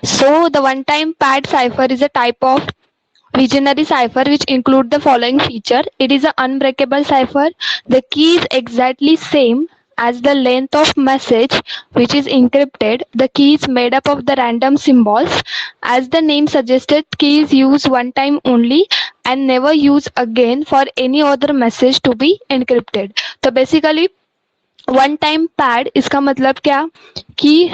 So the one-time pad cipher is a type of visionary cipher which include the following feature. It is an unbreakable cipher. The key is exactly same as the length of message which is encrypted. The key is made up of the random symbols. As the name suggested, key is used one time only and never used again for any other message to be encrypted. तो basically one time pad इसका मतलब क्या कि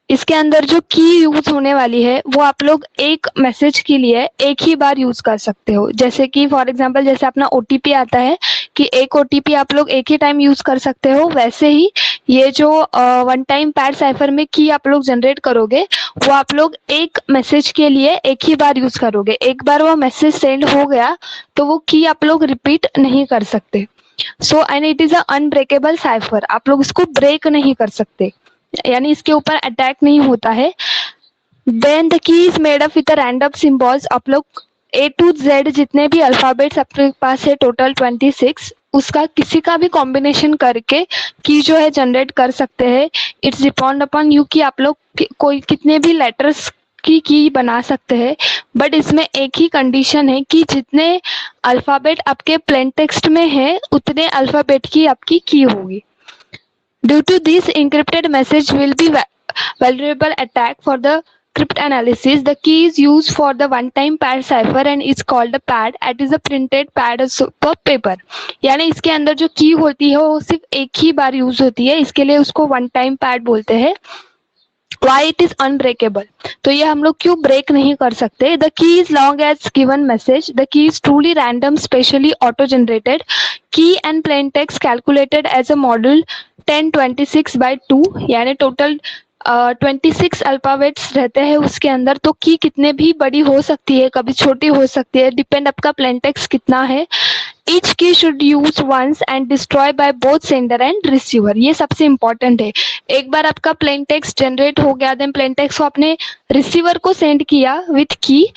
इसके अंदर जो की use होने वाली है वो आप लोग एक मैसेज के लिए एक ही बार यूज कर सकते हो। जैसे कि फॉर एग्जांपल जैसे अपना ओटीपी आता है कि एक ओटीपी आप लोग एक ही टाइम यूज कर सकते हो, वैसे ही ये जो वन टाइम पैड साइफर में की आप लोग जनरेट करोगे वो आप लोग एक मैसेज के लिए एक ही बार यूज करोगे। एक बार वो मैसेज सेंड हो गया तो वो की आप लोग रिपीट नहीं कर सकते। So and it is a unbreakable cipher, आप लोग इसको ब्रेक नहीं कर सकते, यानी इसके ऊपर अटैक नहीं होता है। Then the key is made up with random symbols. आप लोग A to Z जितने भी अल्फाबेट्स आपके पास है टोटल 26, उसका किसी का भी कॉम्बिनेशन करके की जो है जनरेट कर सकते हैं। इट्स डिपेंड अपॉन यू कि आप लोग कोई कितने भी लेटर्स की बना सकते हैं, बट इसमें एक ही कंडीशन है कि जितने अल्फाबेट आपके प्लेन टेक्स्ट में है उतने अल्फाबेट की आपकी की होगी। Due to this, encrypted message will be vulnerable attack for the cryptanalysis. The key is used for the one-time pad cipher and is called a pad. It is a printed pad of paper. यानी इसके अंदर जो की होती है वो सिर्फ एक ही बार यूज होती है, इसके लिए उसको वन टाइम पैड बोलते हैं। Why it is unbreakable? तो ये हम लोग क्यों ब्रेक नहीं कर सकते? The key is long as given message. The key is truly random, specially auto-generated. Key and plain text calculated as a model 1026 by 2, यानी टोटल 26 अल्फाबेट्स रहते हैं उसके अंदर। तो की कितने भी बड़ी हो सकती है, कभी छोटी हो सकती है, डिपेंड आपका प्लेन टेक्स्ट कितना है। Each key should use once and destroy by both sender and receiver. ये सबसे इम्पोर्टेंट है। एक बार आपका प्लेन टेक्स्ट जनरेट हो गया, देन प्लेन टेक्स्ट को आपने रिसीवर को सेंड किया विथ की,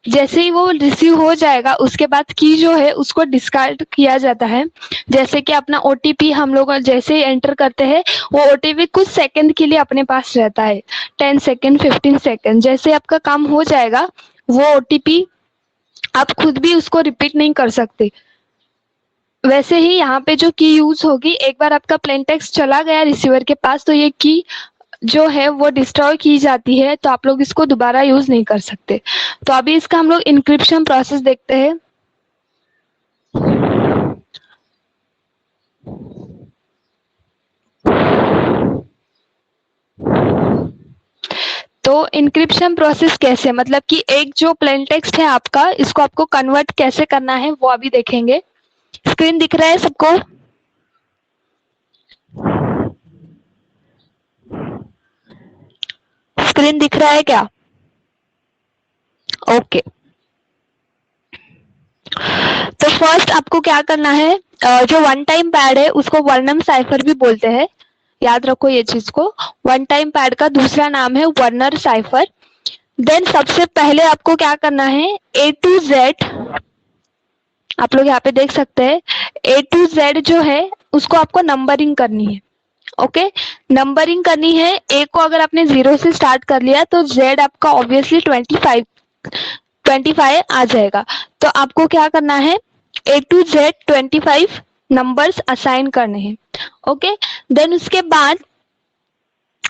जैसे ही वो रिसीव हो जाएगा उसके बाद की जो है उसको डिस्कार्ड किया जाता है। जैसे कि अपना ओटीपी हम लोग जैसे ही एंटर करते हैं वो ओटीपी कुछ सेकंड के लिए अपने पास रहता है, 10 सेकंड 15 सेकंड। जैसे आपका काम हो जाएगा वो ओटीपी आप खुद भी उसको रिपीट नहीं कर सकते। वैसे ही यहाँ पे जो की यूज होगी, एक बार आपका प्लेन टेक्स्ट चला गया रिसीवर के पास तो ये की जो है वो डिस्ट्रॉय की जाती है, तो आप लोग इसको दोबारा यूज नहीं कर सकते। तो अभी इसका हम लोग इंक्रिप्शन प्रोसेस देखते हैं। तो इंक्रिप्शन प्रोसेस कैसे, मतलब कि एक जो प्लेन टेक्स्ट है आपका, इसको आपको कन्वर्ट कैसे करना है वो अभी देखेंगे। स्क्रीन दिख रहा है सबको? स्क्रीन दिख रहा है क्या? ओके। तो फर्स्ट आपको क्या करना है, जो वन टाइम पैड है उसको वर्नम साइफर भी बोलते हैं, याद रखो ये चीज को। वन टाइम पैड का दूसरा नाम है वर्नर साइफर। देन सबसे पहले आपको क्या करना है, A to Z, आप लोग यहाँ पे देख सकते हैं A to Z जो है उसको आपको नंबरिंग करनी है। ओके, नंबरिंग करनी है। ए को अगर आपने 0 से स्टार्ट कर लिया तो Z आपका ऑब्वियसली 25 आ जाएगा। तो आपको क्या करना है, A to Z 25 numbers assign करने हैं। ओके, देन उसके बाद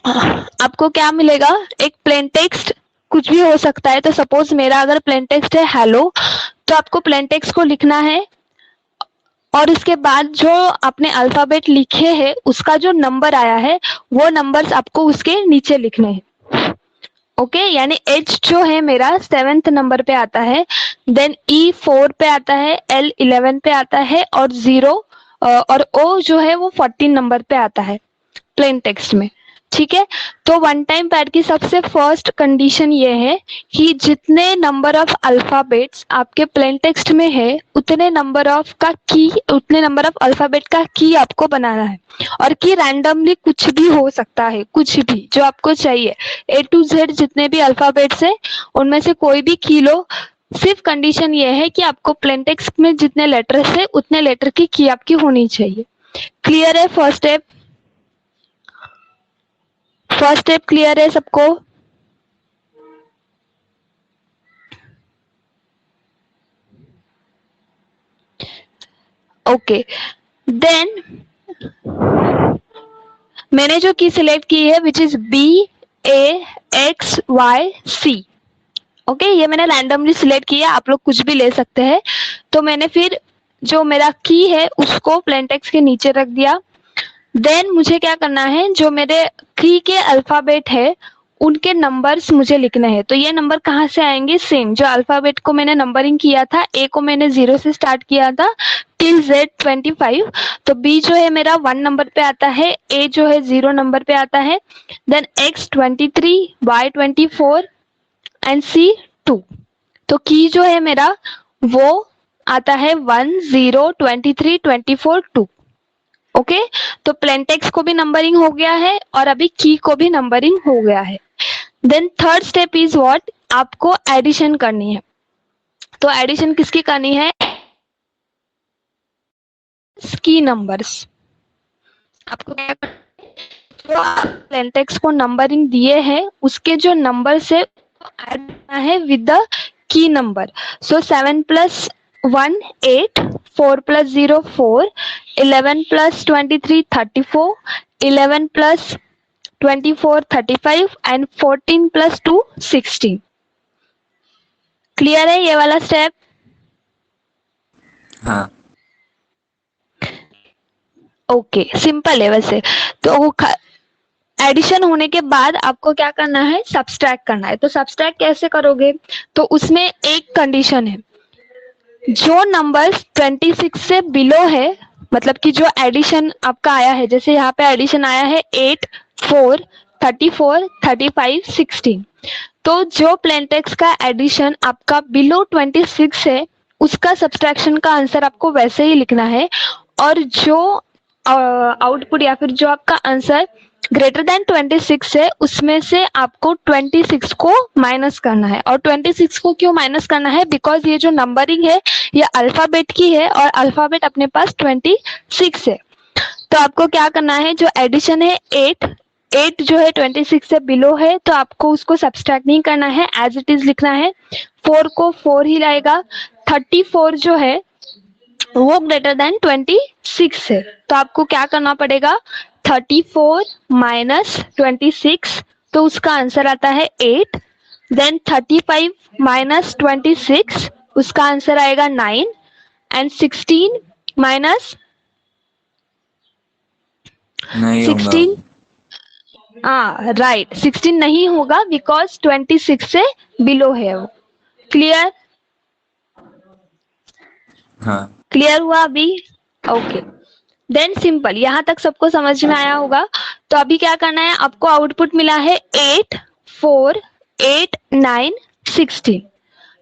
आपको क्या मिलेगा, एक प्लेन टेक्स्ट, कुछ भी हो सकता है। तो सपोज मेरा अगर प्लेन टेक्स्ट है हेलो, तो आपको प्लेन टेक्स्ट को लिखना है और उसके बाद जो आपने अल्फाबेट लिखे हैं उसका जो नंबर आया है वो नंबर्स आपको उसके नीचे लिखने हैं। ओके, यानी H जो है मेरा 7th नंबर पे आता है, देन E 4 पे आता है, L 11 पे आता है और 0 और O जो है वो 14 नंबर पे आता है प्लेन टेक्स्ट में। ठीक है, तो वन टाइम पैड की सबसे फर्स्ट कंडीशन ये है कि जितने नंबर ऑफ अल्फाबेट्स आपके प्लेन टेक्स्ट में है उतने नंबर ऑफ अल्फाबेट का की आपको बनाना है। और की रैंडमली कुछ भी हो सकता है, कुछ भी जो आपको चाहिए। A to Z जितने भी अल्फाबेट्स है उनमें से कोई भी की लो। सिर्फ कंडीशन ये है कि आपको प्लेन टेक्स्ट में जितने लेटर्स है उतने लेटर की आपकी होनी चाहिए। क्लियर है? फर्स्ट स्टेप क्लियर है सबको? ओके, देन मैंने जो की सिलेक्ट की है विच इज BAXYC। ओके, ये मैंने रैंडमली सिलेक्ट किया, आप लोग कुछ भी ले सकते हैं। तो मैंने फिर जो मेरा की है उसको प्लेन टेक्स्ट के नीचे रख दिया। देन मुझे क्या करना है, जो मेरे की के अल्फाबेट है उनके नंबर्स मुझे लिखने हैं। तो ये नंबर कहाँ से आएंगे, सेम जो अल्फाबेट को मैंने नंबरिंग किया था, ए को मैंने 0 से स्टार्ट किया था टिल Z 25। तो B जो है मेरा 1 नंबर पे आता है, A जो है 0 नंबर पे आता है, then X 23, Y 24 and C 2। तो की जो है मेरा वो आता है 1 0 23 24 2। ओके, तो प्लेन टेक्स्ट को भी नंबरिंग हो गया है और अभी की को भी नंबरिंग हो गया है। Then third step is what, आपको एडिशन करनी है। तो एडिशन किसकी करनी है, की नंबर्स। आपको क्या करना है, जो प्लेन टेक्स्ट को नंबरिंग दिए हैं उसके जो नंबर से ऐड करना है with the key number. So 7 + 1 8, 4 + 0 4, 11 + 23 34, 11 + 24 35 and 14 + 2 16। Clear है ये वाला स्टेप? हाँ। ओके, सिंपल है वैसे। तो एडिशन होने के बाद आपको क्या करना है, सब्सट्रैक्ट करना है। तो सब्सट्रैक्ट कैसे करोगे, तो उसमें एक कंडीशन है, जो नंबर 26 से बिलो है, मतलब कि जो एडिशन आपका आया है, जैसे यहाँ पे एडिशन आया है 8 4 34 35 16। तो जो प्लेन टेक्स्ट का एडिशन आपका बिलो 26 है उसका सब्सट्रैक्शन का आंसर आपको वैसे ही लिखना है। और जो आउटपुट या फिर जो आपका आंसर ग्रेटर देन 26 है उसमें से आपको 26 को माइनस करना है। और 26 को क्यों माइनस करना है, बिकॉज ये जो नंबरिंग है ये अल्फाबेट की है और अल्फाबेट अपने पास 26 है। तो आपको क्या करना है, जो एडिशन है 8 जो है 26 से बिलो है तो आपको उसको सब्सट्रैक्ट नहीं करना है, एज इट इज लिखना है। 4 को 4 ही लाएगा। 34 जो है वो ग्रेटर देन 26 है, तो आपको क्या करना पड़ेगा, 34 माइनस 26, तो उसका आंसर आता है 8। देन 35 माइनस 26, उसका आंसर आएगा 9। एंड 16 माइनस नहीं होगा। 16, हाँ राइट, 16 नहीं होगा बिकॉज 26 से बिलो है वो। क्लियर? हाँ। क्लियर हुआ अभी? ओके, देन सिंपल, यहाँ तक सबको समझ में आया होगा। तो अभी क्या करना है, आपको आउटपुट मिला है 8 4 8 9 16।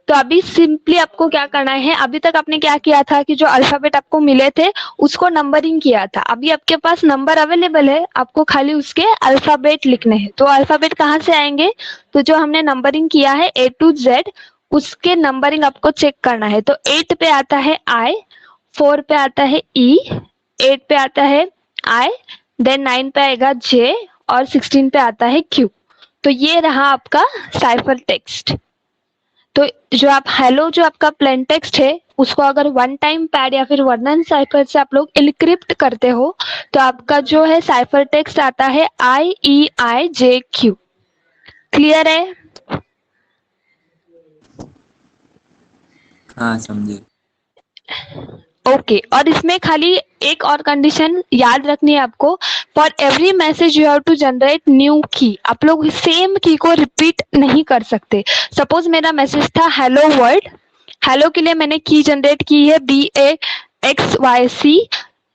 तो अभी सिंपली आपको क्या करना है, अभी तक आपने क्या किया था कि जो अल्फाबेट आपको मिले थे उसको नंबरिंग किया था। अभी आपके पास नंबर अवेलेबल है, आपको खाली उसके अल्फाबेट लिखने हैं। तो अल्फाबेट कहाँ से आएंगे, तो जो हमने नंबरिंग किया है A to Z उसके नंबरिंग आपको चेक करना है। तो 8 पे आता है I, 4 पे आता है E, 8 पे आता है I, देन 9 पे आएगा J और 16 पे आता है Q। तो ये रहा आपका साइफर टेक्स्ट। तो जो आप हेलो जो आपका प्लेन टेक्स्ट है उसको अगर वन टाइम पैड या फिर वर्णन साइफर से आप लोग एन्क्रिप्ट करते हो तो आपका जो है साइफर टेक्स्ट आता है IEIJQ। क्लियर है? हाँ समझे। ओके, और इसमें खाली एक और कंडीशन याद रखनी है आपको, for every message you have to generate new key. आप लोग सेम की को रिपीट नहीं कर सकते। सपोज मेरा मैसेज था हेलो वर्ल्ड, हेलो के लिए मैंने की जनरेट की है BAXYC,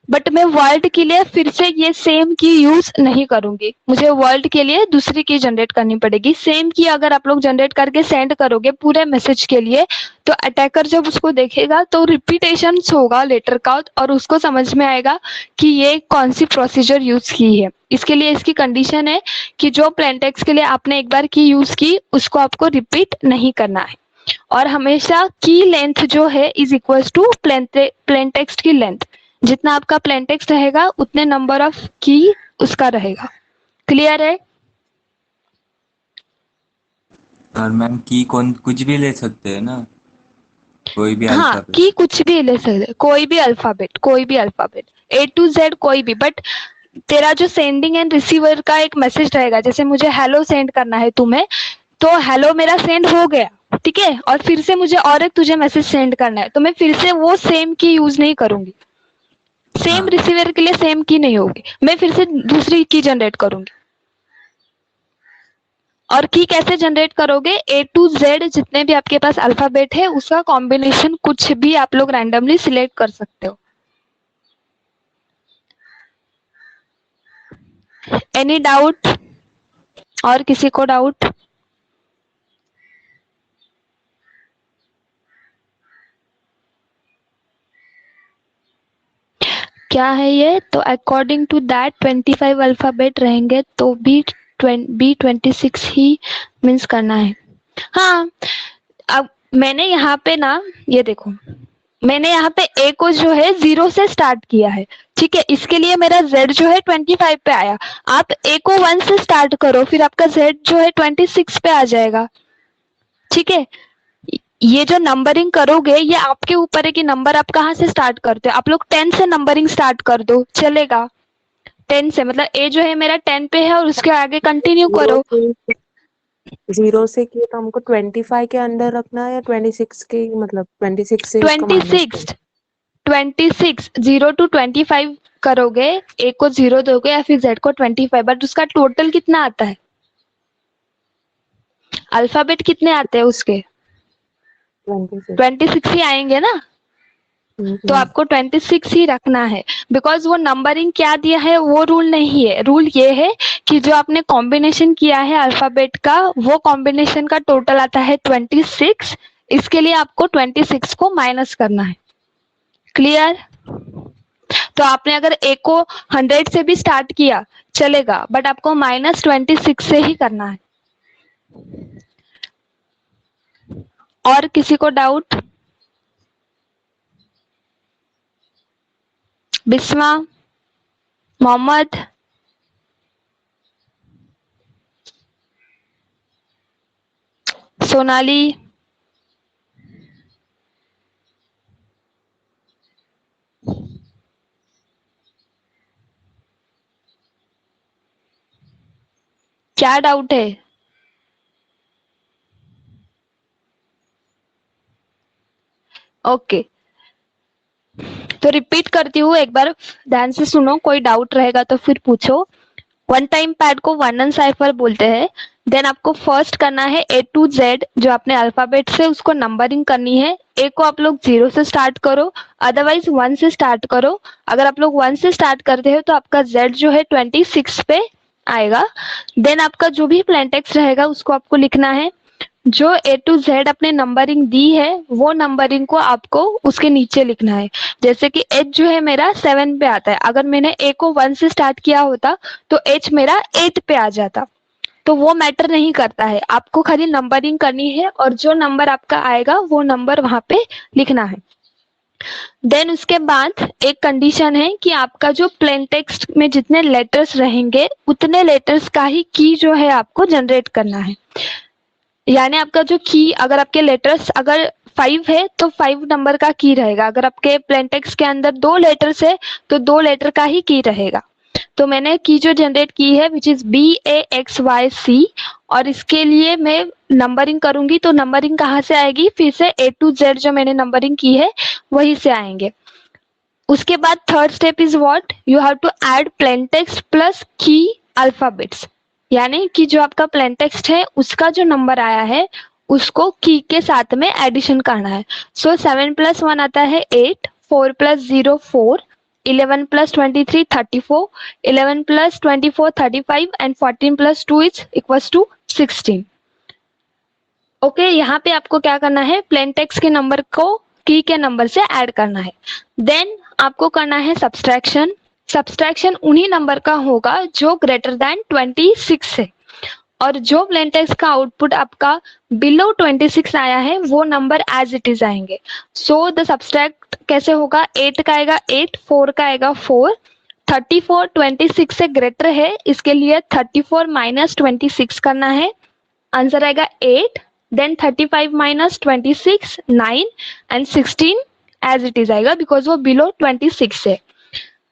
बट मैं वर्ल्ड के लिए फिर से ये सेम की यूज नहीं करूंगी, मुझे वर्ल्ड के लिए दूसरी की जनरेट करनी पड़ेगी। सेम की अगर आप लोग जनरेट करके सेंड करोगे पूरे मैसेज के लिए तो अटैकर जब उसको देखेगा तो रिपीटेशन होगा लेटर का और उसको समझ में आएगा कि ये कौन सी प्रोसीजर यूज की है। इसके लिए इसकी कंडीशन है कि जो प्लेन टेक्स्ट के लिए आपने एक बार की यूज की उसको आपको रिपीट नहीं करना है। और हमेशा की लेंथ जो है is equal to plain text की लेंथ। जितना आपका प्लेन टेक्स्ट रहेगा उतने नंबर ऑफ की उसका रहेगा। क्लियर है? और मैम की कौन कुछ भी ले सकते हैं ना? कोई भी हाँ अल्फाबेट। की कुछ भी ले सकते, कोई भी अल्फाबेट A to Z कोई भी, बट तेरा जो सेंडिंग एंड रिसीवर का एक मैसेज रहेगा, जैसे मुझे हेलो सेंड करना है तुम्हें, तो हेलो मेरा सेंड हो गया, ठीक है, और फिर से मुझे और एक तुझे मैसेज सेंड करना है, तो मैं फिर से वो सेम की यूज नहीं करूंगी, सेम हाँ रिसीवर के लिए सेम की नहीं होगी, मैं फिर से दूसरी की जनरेट करूंगी। और की कैसे जनरेट करोगे? A to Z जितने भी आपके पास अल्फाबेट है उसका कॉम्बिनेशन कुछ भी आप लोग रैंडमली सिलेक्ट कर सकते हो। Any doubt? और किसी को डाउट? क्या है ये? तो अकॉर्डिंग टू दैट 25 अल्फाबेट रहेंगे तो भी B26 ही मीन्स करना है। हाँ, अब मैंने यहाँ पे ना, ये देखो, मैंने यहाँ पे A को जो है 0 से स्टार्ट किया है, ठीक है, इसके लिए मेरा Z जो है 25 पे आया। आप A को 1 से स्टार्ट करो, फिर आपका Z जो है 26 पे आ जाएगा, ठीक है। ये जो नंबरिंग करोगे ये आपके ऊपर है कि नंबर आप कहाँ से स्टार्ट करते हो। आप लोग 10 से नंबरिंग स्टार्ट कर दो, चलेगा। 10 से, मतलब A जो है मेरा 10 पे है और उसके आगे कंटिन्यू करो। 0 से किए तो हमको 25 के अंदर रखना है या 26 के, मतलब 26 से इसका माइनस 26 0 to 25 करोगे, A को 0 दोगे या फिर Z को 25, बट उसका टोटल कितना आता है? अल्फाबेट कितने आते हैं उसके? 26 ही आएंगे ना, तो आपको 26 ही रखना है, बिकॉज वो नंबरिंग क्या दिया है वो रूल नहीं है। रूल ये है कि जो आपने कॉम्बिनेशन किया है अल्फाबेट का, वो कॉम्बिनेशन का टोटल आता है 26, इसके लिए आपको 26 को माइनस करना है। क्लियर? तो आपने अगर A को 100 से भी स्टार्ट किया चलेगा, बट आपको -26 से ही करना है। और किसी को डाउट? बिस्मा, मोहम्मद, सोनाली, क्या डाउट है? ओके, तो रिपीट करती हूँ, एक बार ध्यान से सुनो, कोई डाउट रहेगा तो फिर पूछो। वन टाइम पैड को वन एन साइफर बोलते हैं। देन आपको फर्स्ट करना है A to Z, जो आपने अल्फाबेट से उसको नंबरिंग करनी है। A को आप लोग 0 से स्टार्ट करो, अदरवाइज 1 से स्टार्ट करो। अगर आप लोग 1 से स्टार्ट करते हो तो आपका Z जो है 26 पे आएगा। देन आपका जो भी प्लेन टेक्स्ट रहेगा उसको आपको लिखना है। जो A to Z अपने नंबरिंग दी है वो नंबरिंग को आपको उसके नीचे लिखना है। जैसे कि H जो है मेरा 7 पे आता है, अगर मैंने A को 1 से स्टार्ट किया होता तो H मेरा 8 पे आ जाता, तो वो मैटर नहीं करता है। आपको खाली नंबरिंग करनी है और जो नंबर आपका आएगा वो नंबर वहां पे लिखना है। देन उसके बाद एक कंडीशन है कि आपका जो प्लेन टेक्स्ट में जितने लेटर्स रहेंगे उतने लेटर्स का ही की जो है आपको जनरेट करना है। यानी आपका जो की, अगर आपके लेटर्स अगर 5 है तो 5 नंबर का की रहेगा। अगर आपके प्लेन टेक्स्ट के अंदर 2 लेटर्स है तो 2 लेटर का ही की रहेगा। तो मैंने की जो जनरेट की है विच इज BAXYC, और इसके लिए मैं नंबरिंग करूंगी तो नंबरिंग कहाँ से आएगी? फिर से A to Z जो मैंने नंबरिंग की है वहीं से आएंगे। उसके बाद third step is what? You have to add plain text plus key alphabets, यानी कि जो आपका प्लेन टेक्स्ट है उसका जो नंबर आया है उसको की के साथ में एडिशन करना है। सो 7 + 1 आता है 8, 4 + 0 4, 11 + 23 34, 11 + 24 35 and 14 + 2 is equals to 16। Okay, यहाँ पे आपको क्या करना है? प्लेन टेक्स्ट के नंबर को की के नंबर से ऐड करना है। देन आपको करना है सब्सट्रैक्शन। सब्सट्रैक्शन उन्हीं नंबर का होगा जो ग्रेटर देन 26 है, और जो प्लेन टेक्स्ट का आउटपुट आपका बिलो 26 आया है वो नंबर एज इट इज आएंगे। सो द सब्सट्रैक्ट कैसे होगा? 8 का आएगा 8, 4 का आएगा 4, 34 26 से ग्रेटर है, इसके लिए 34 - 26 करना है, आंसर आएगा 8। Then 35 minus 26 9 and 16 as it is आएगा बिकॉज वो बिलो 26 है।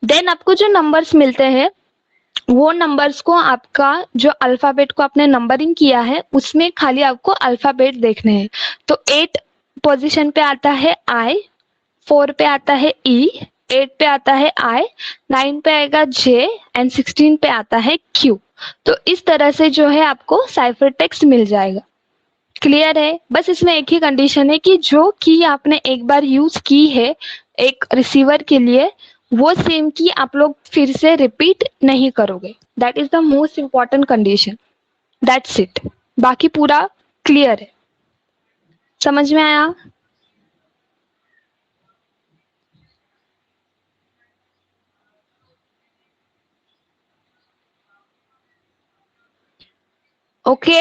देन आपको जो नंबर्स मिलते हैं वो नंबर्स को आपका जो अल्फाबेट को आपने नंबरिंग किया है उसमें खाली आपको अल्फाबेट देखने हैं। तो 8 पोजीशन पे आता है I, 4 पे आता है E, 8 पे आता है I, 9 पे आएगा J एंड 16 पे आता है Q। तो इस तरह से जो है आपको साइफर टेक्स्ट मिल जाएगा। क्लियर है? बस इसमें एक ही कंडीशन है कि जो की आपने एक बार यूज की है एक रिसीवर के लिए वो सेम की आप लोग फिर से रिपीट नहीं करोगे। That is the most important condition. That's it. बाकी पूरा क्लियर है। समझ में आया? ओके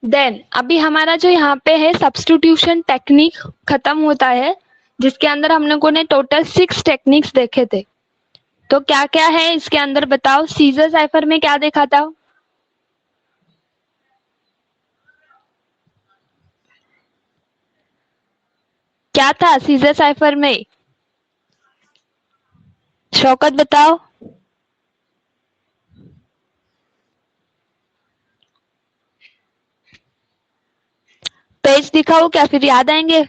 देन अभी हमारा जो यहाँ पे है सब्स्टिट्यूशन टेक्निक खत्म होता है जिसके अंदर हम लोगों ने टोटल 6 टेक्निक्स देखे थे। तो क्या क्या है इसके अंदर बताओ। सीजर साइफर में क्या देखा था? क्या था सीजर साइफर में? शौकत बताओ। पेज दिखाओ क्या फिर याद आएंगे?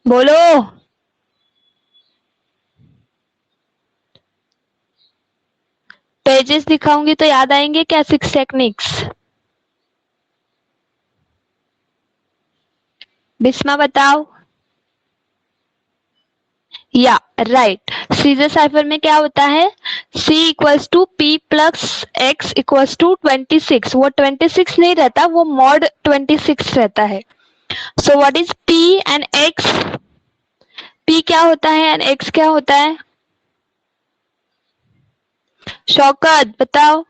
बोलो। पेजेस दिखाऊंगी तो याद आएंगे क्या 6 टेक्निक्स? बिस्मा बताओ। या राइट। सीजर साइफर में क्या होता है? C equals to P plus X equals to 26। वो 26 नहीं रहता, वो मॉड 26 रहता है। So what is P and X? P क्या होता है एंड X क्या होता है? शौकत बताओ।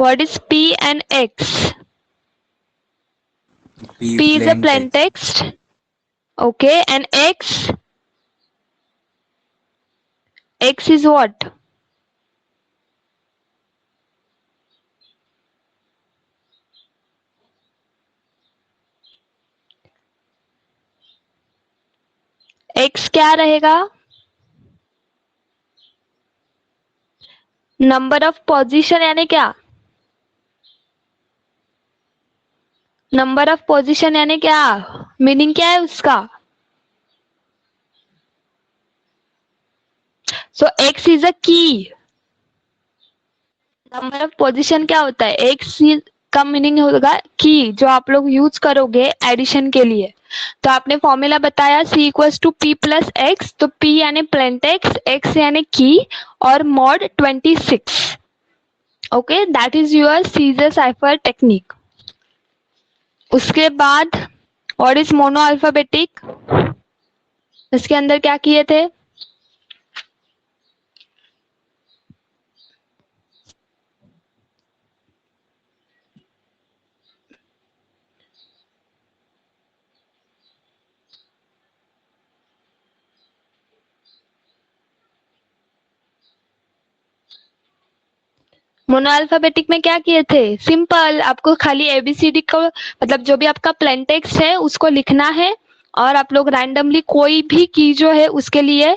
What is P and X? P is a plain text. Okay, and X? X is what? X क्या रहेगा? नंबर ऑफ पोजीशन यानी क्या? नंबर ऑफ पोजीशन यानी क्या? मीनिंग क्या है उसका? सो X इज अ की। नंबर ऑफ पोजीशन क्या होता है? X का मीनिंग होगा की, जो आप लोग यूज करोगे एडिशन के लिए। तो आपने फॉर्मूला बताया C equals to P plus X। तो P यानी प्लेन टेक्स्ट, X यानी की और mod 26। Okay, that is your Caesar cipher technique. उसके बाद व्हाट इज मोनो अल्फाबेटिक? इसके अंदर क्या किए थे? मोनो अल्फाबेटिक में क्या किए थे? सिंपल, आपको खाली एबीसीडी को मतलब जो भी आपका प्लेन टेक्स्ट है उसको लिखना है और आप लोग रैंडमली कोई भी की जो है उसके लिए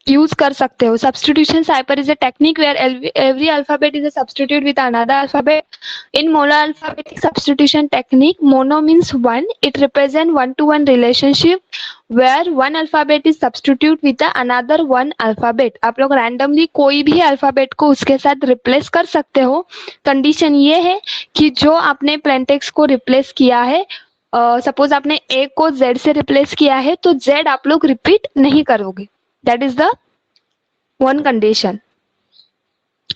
यूज कर सकते हो। Substitution cipher is a technique where every alphabet is a substitute with another alphabet. In monoalphabetic substitution technique, mono means one. It represents one-to-one relationship where one alphabet is substitute with the another one alphabet. आप लोग randomly कोई भी alphabet को उसके साथ replace कर सकते हो। Condition ये है कि जो आपने plain text को replace किया है, सपोज आपने A को Z से replace किया है तो Z आप लोग repeat नहीं करोगे। That is the one condition.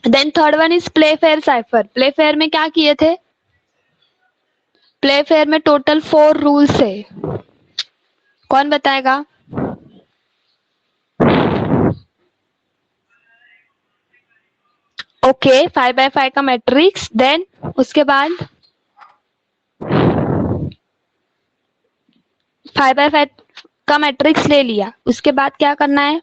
Then third one is Playfair cipher. Playfair में क्या किए थे? Playfair में total 4 rules है। कौन बताएगा? ओके, 5x5 का मैट्रिक्स। देन उसके बाद 5x5 का मैट्रिक्स ले लिया, उसके बाद क्या करना है?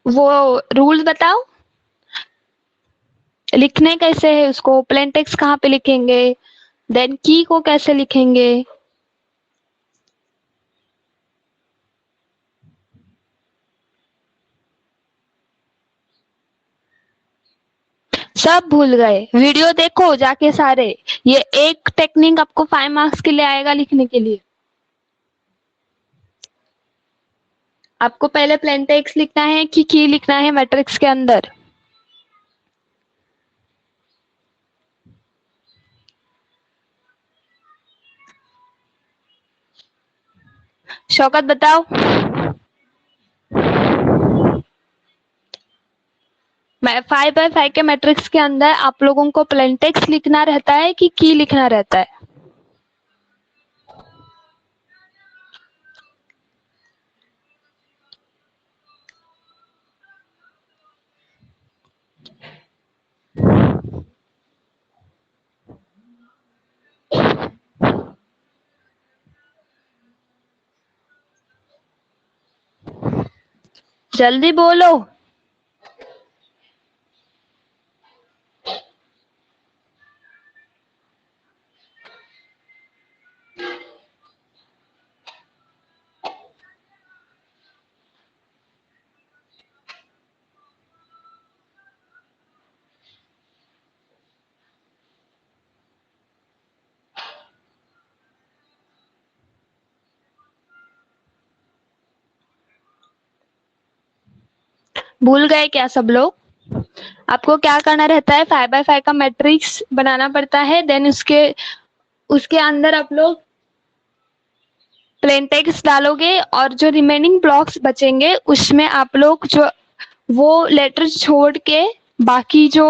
वो रूल्स बताओ, लिखने कैसे है उसको, प्लेन टेक्स्ट कहाँ पे लिखेंगे, देन की को कैसे लिखेंगे। सब भूल गए, वीडियो देखो जाके सारे। ये एक टेक्निक आपको 5 मार्क्स के लिए आएगा लिखने के लिए। आपको पहले प्लेन टेक्स्ट लिखना है कि की लिखना है मैट्रिक्स के अंदर। शौकत बताओ। 5x5 के मैट्रिक्स के अंदर आप लोगों को प्लेन टेक्स्ट लिखना रहता है कि की लिखना रहता है। जल्दी बोलो। भूल गए क्या सब लोग? आपको क्या करना रहता है, 5x5 का मैट्रिक्स बनाना पड़ता है, देन उसके उसके अंदर आप लोग प्लेन टेक्स्ट डालोगे और जो रिमेनिंग ब्लॉक्स बचेंगे उसमें आप लोग जो वो लेटर छोड़ के बाकी जो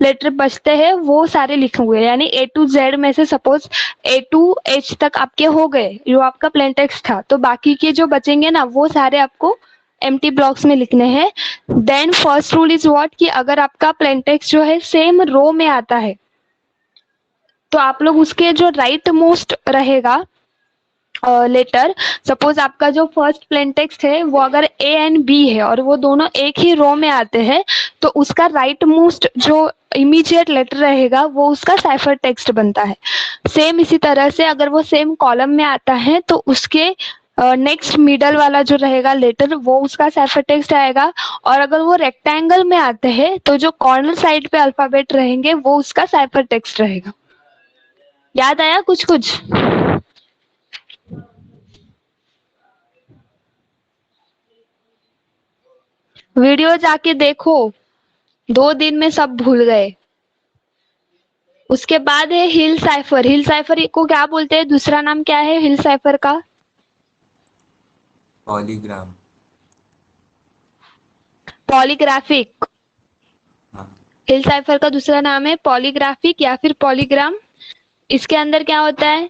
लेटर बचते हैं वो सारे लिखोगे। यानी ए टू जेड में से सपोज ए टू एच तक आपके हो गए जो आपका प्लेन टेक्स्ट था, तो बाकी के जो बचेंगे ना वो सारे आपको एम्प्टी ब्लॉक्स में लिखने हैं। Then first rule is what कि अगर आपका प्लेन टेक्स्ट जो है सेम रो में आता है तो आप लोग उसके जो राइट मोस्ट रहेगा लेटर, सपोज आपका जो फर्स्ट प्लेन टेक्स्ट है वो अगर ए एंड बी है और वो दोनों एक ही रो में आते हैं तो उसका राइट मोस्ट जो इमीडिएट लेटर रहेगा वो उसका साइफर टेक्स्ट बनता है। सेम इसी तरह से अगर वो सेम कॉलम में आता है तो उसके नेक्स्ट मिडल वाला जो रहेगा लेटर वो उसका साइफर टेक्स्ट आएगा, और अगर वो रेक्टेंगल में आते हैं तो जो कॉर्नर साइड पे अल्फाबेट रहेंगे वो उसका साइफर टेक्स्ट रहेगा। याद आया कुछ कुछ? वीडियो जाके देखो, 2 दिन में सब भूल गए। उसके बाद है हिल साइफर। हिल साइफर को क्या बोलते हैं, दूसरा नाम क्या है हिल साइफर का? पॉलीग्राम। पॉलीग्राफिक। हाँ। हिल साइफर का दूसरा नाम है पॉलीग्राफिक या फिर पॉलीग्राम। इसके अंदर क्या होता है?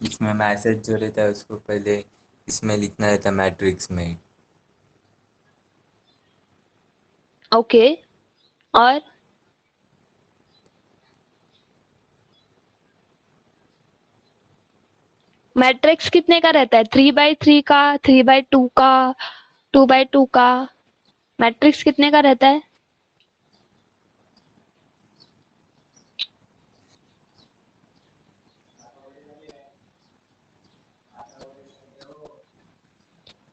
इसमें मैसेज जो रहता है उसको पहले इसमें लिखना रहता है मैट्रिक्स में। ओके, और मैट्रिक्स कितने का रहता है? 3x3 का, 3x2 का, 2x2 का? मैट्रिक्स कितने का रहता है?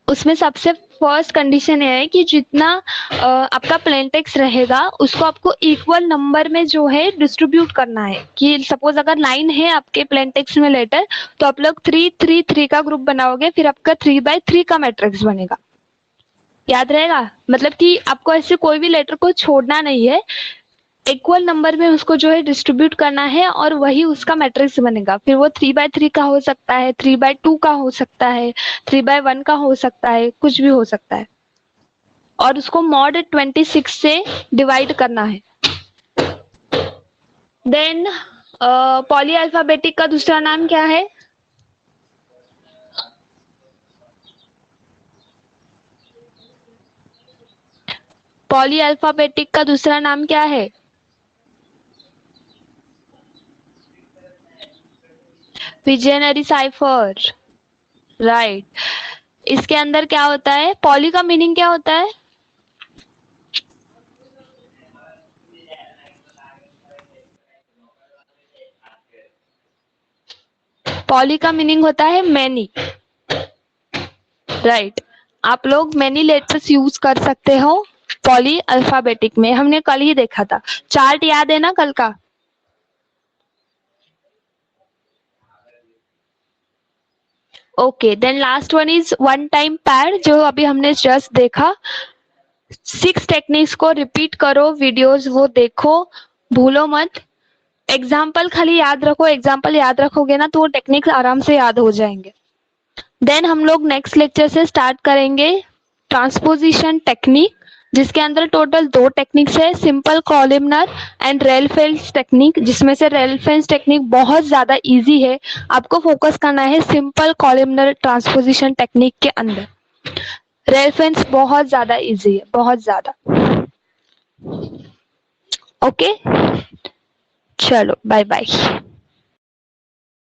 उसमें सबसे फर्स्ट कंडीशन ये है कि जितना आपका प्लेन टेक्स्ट रहेगा उसको आपको इक्वल नंबर में जो है डिस्ट्रीब्यूट करना है। कि सपोज अगर 9 है आपके प्लेन टेक्स्ट में लेटर तो आप लोग 3-3-3 का ग्रुप बनाओगे, फिर आपका 3x3 का मैट्रिक्स बनेगा। याद रहेगा? मतलब कि आपको ऐसे कोई भी लेटर को छोड़ना नहीं है, इक्वल नंबर में उसको जो है डिस्ट्रीब्यूट करना है और वही उसका मैट्रिक्स बनेगा। फिर वो 3x3 का हो सकता है, 3x2 का हो सकता है, 3x1 का हो सकता है, कुछ भी हो सकता है। और उसको मॉड 26 से डिवाइड करना है। देन पॉली अल्फाबेटिक का दूसरा नाम क्या है? पॉली अल्फाबेटिक का दूसरा नाम क्या है? विजयनरी साइफर, राइट। इसके अंदर क्या होता है? पॉली का मीनिंग क्या होता है? पॉली का मीनिंग होता है मैनी, राइट। आप लोग मैनी लेटर्स यूज कर सकते हो पॉली अल्फाबेटिक में, हमने कल ही देखा था। चार्ट याद है ना कल का? Okay, then last one is one time pad, जो अभी हमने जस्ट देखा। 6 टेक्निक्स को रिपीट करो, वीडियोस वो देखो, भूलो मत। एग्जाम्पल खाली याद रखो, एग्जाम्पल याद रखोगे ना तो वो टेक्निक्स आराम से याद हो जाएंगे। देन हम लोग नेक्स्ट लेक्चर से स्टार्ट करेंगे ट्रांसपोजिशन टेक्निक, जिसके अंदर टोटल 2 टेक्निक्स है, सिंपल कॉलमनर एंड रेलफेंस टेक्निक, जिसमें से रेलफेंस टेक्निक बहुत ज्यादा इजी है। आपको फोकस करना है सिंपल कॉलमनर ट्रांसपोजिशन टेक्निक के अंदर। रेलफेंस बहुत ज्यादा इजी है, बहुत ज्यादा। ओके, चलो बाय बाय।